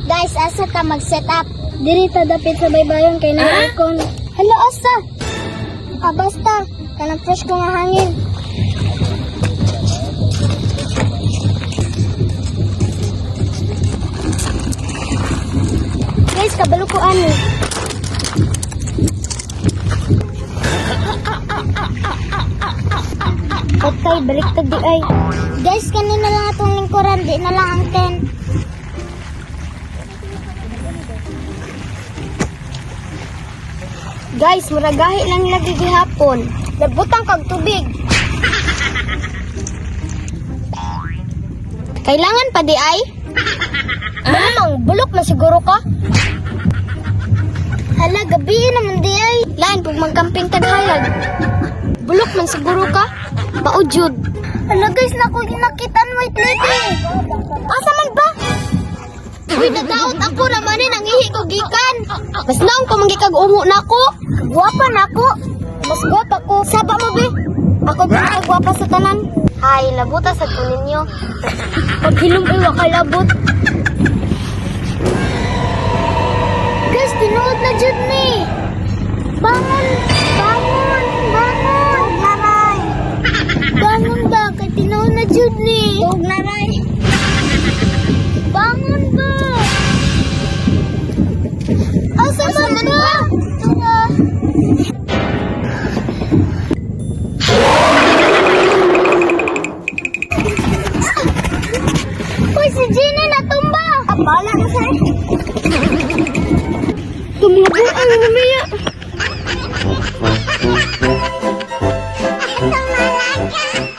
Guys, asa ta mag-set up? Diri ta dapit sa baybayon kay na aircon. Hello, asa? Basta. Kanang fresh ko nga hangin. Guys, kabalo ko ani. Okay, baliktad di ay. Guys, kanina lang atong lingkuran, di na lang ang tent. Guys, muragahi lang lagi gihapon. Nagbutang kag tubig. Kailangan pa di ay? Malamang bulok na siguro ka? Hala, gabi naman di ay. Lain pag magkamping taghayag. Bulok man siguro ka? Maujud. Hala guys, nakitaan white lady. Asa man ba? Uy, nadaot ako naman eh, nangihi ko gikan. Mas naong ko manggikag umo na ako. Guwapa na ako. Mas guwapa ko. Saba mo be? Ako din ang guwapa sa tanan. Hay, labuta sa kunin nyo. Pag hilom iwa ka labot. Guys, tinuod na dyan ni. Bangon! Bangon! Bangon! Huwag naray! Bangon ba? Kaya tinuod na dyan ni. Huwag naray! Bangon ba? Asa man ba? Uy, si Jenny natumba! Abala na sa'yo. Tumulabo ang mamaya. Ito malaka.